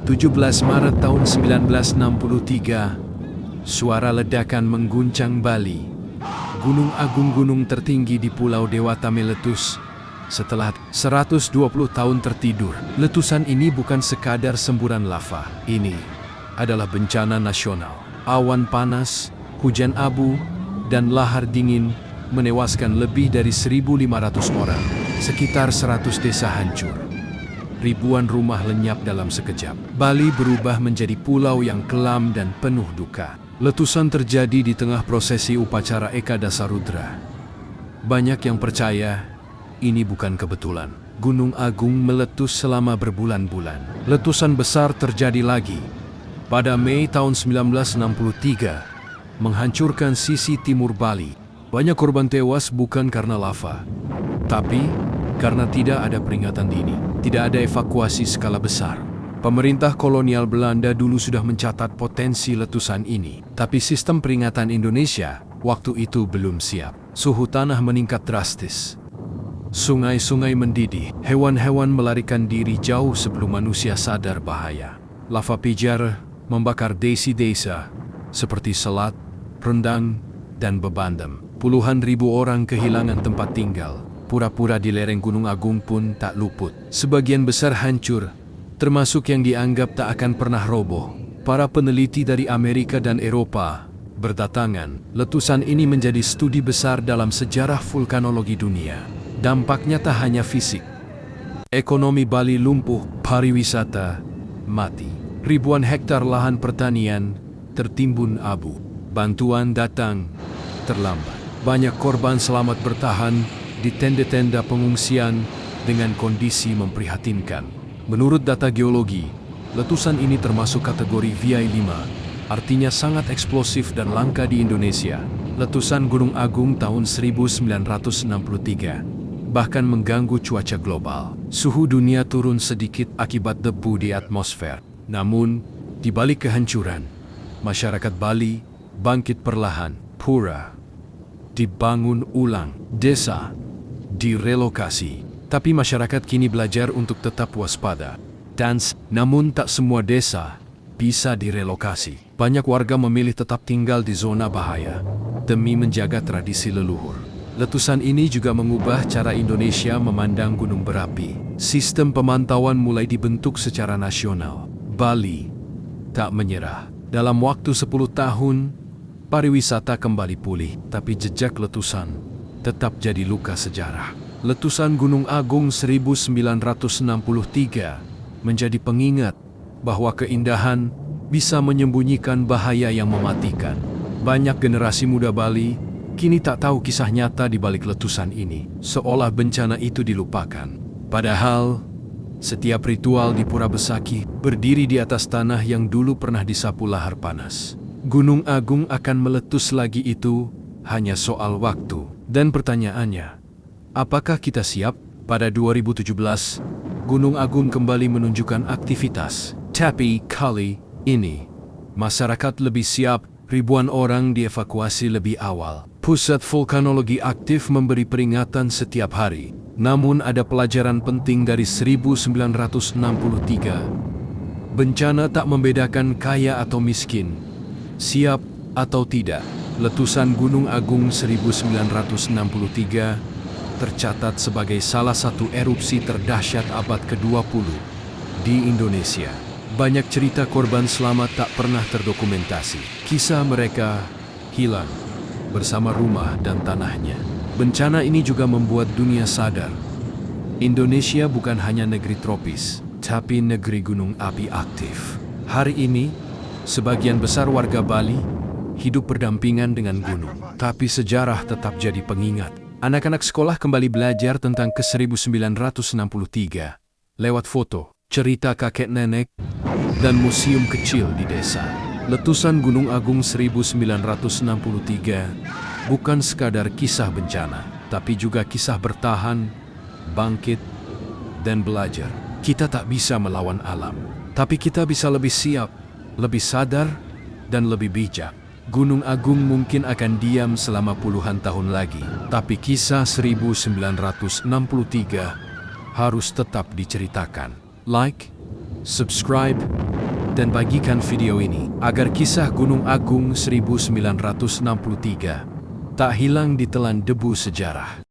17 Maret tahun 1963, suara ledakan mengguncang Bali. Gunung Agung, gunung tertinggi di Pulau Dewata, meletus setelah 120 tahun tertidur. Letusan ini bukan sekadar semburan lava. Ini adalah bencana nasional. Awan panas, hujan abu, dan lahar dingin menewaskan lebih dari 1.500 orang. Sekitar 100 desa hancur. Ribuan rumah lenyap dalam sekejap. Bali berubah menjadi pulau yang kelam dan penuh duka. Letusan terjadi di tengah prosesi upacara Eka Dasarudra. Banyak yang percaya ini bukan kebetulan. Gunung Agung meletus selama berbulan-bulan. Letusan besar terjadi lagi pada Mei tahun 1963, menghancurkan sisi timur Bali. Banyak korban tewas bukan karena lava, tapi karena tidak ada peringatan dini. Tidak ada evakuasi skala besar. Pemerintah kolonial Belanda dulu sudah mencatat potensi letusan ini, tapi sistem peringatan Indonesia waktu itu belum siap. Suhu tanah meningkat drastis. Sungai-sungai mendidih. Hewan-hewan melarikan diri jauh sebelum manusia sadar bahaya. Lava pijar membakar desa seperti Selat, Rendang, dan Bebandem. Puluhan ribu orang kehilangan tempat tinggal. Pura-pura di lereng Gunung Agung pun tak luput. Sebagian besar hancur, termasuk yang dianggap tak akan pernah roboh. Para peneliti dari Amerika dan Eropa berdatangan. Letusan ini menjadi studi besar dalam sejarah vulkanologi dunia. Dampaknya tak hanya fisik. Ekonomi Bali lumpuh, pariwisata mati. Ribuan hektar lahan pertanian tertimbun abu. Bantuan datang terlambat. Banyak korban selamat bertahan di tenda-tenda pengungsian dengan kondisi memprihatinkan. Menurut data geologi, letusan ini termasuk kategori VI5, artinya sangat eksplosif dan langka di Indonesia. Letusan Gunung Agung tahun 1963 bahkan mengganggu cuaca global. Suhu dunia turun sedikit akibat debu di atmosfer. Namun, di balik kehancuran, masyarakat Bali bangkit perlahan. Pura dibangun ulang, desa direlokasi. Tapi masyarakat kini belajar untuk tetap waspada. Namun tak semua desa bisa direlokasi. Banyak warga memilih tetap tinggal di zona bahaya demi menjaga tradisi leluhur. Letusan ini juga mengubah cara Indonesia memandang gunung berapi. Sistem pemantauan mulai dibentuk secara nasional. Bali tak menyerah. Dalam waktu 10 tahun, pariwisata kembali pulih, tapi jejak letusan tetap jadi luka sejarah. Letusan Gunung Agung 1963 menjadi pengingat bahwa keindahan bisa menyembunyikan bahaya yang mematikan. Banyak generasi muda Bali kini tak tahu kisah nyata di balik letusan ini, seolah bencana itu dilupakan. Padahal, setiap ritual di Pura Besaki berdiri di atas tanah yang dulu pernah disapu lahar panas. Gunung Agung akan meletus lagi, itu hanya soal waktu. Dan pertanyaannya, apakah kita siap? Pada 2017, Gunung Agung kembali menunjukkan aktivitas. Tapi kali ini, masyarakat lebih siap. Ribuan orang dievakuasi lebih awal. Pusat vulkanologi aktif memberi peringatan setiap hari. Namun ada pelajaran penting dari 1963. Bencana tak membedakan kaya atau miskin, siap atau tidak. Letusan Gunung Agung 1963 tercatat sebagai salah satu erupsi terdahsyat abad ke-20 di Indonesia. Banyak cerita korban selamat tak pernah terdokumentasi. Kisah mereka hilang bersama rumah dan tanahnya. Bencana ini juga membuat dunia sadar. Indonesia bukan hanya negeri tropis, tapi negeri gunung api aktif. Hari ini, sebagian besar warga Bali hidup berdampingan dengan gunung. Tapi sejarah tetap jadi pengingat. Anak-anak sekolah kembali belajar tentang ke-1963 lewat foto, cerita kakek nenek, dan museum kecil di desa. Letusan Gunung Agung 1963 bukan sekadar kisah bencana, tapi juga kisah bertahan, bangkit, dan belajar. Kita tak bisa melawan alam, tapi kita bisa lebih siap, lebih sadar, dan lebih bijak. Gunung Agung mungkin akan diam selama puluhan tahun lagi, tapi kisah 1963 harus tetap diceritakan. Like, subscribe, dan bagikan video ini agar kisah Gunung Agung 1963 tak hilang ditelan debu sejarah.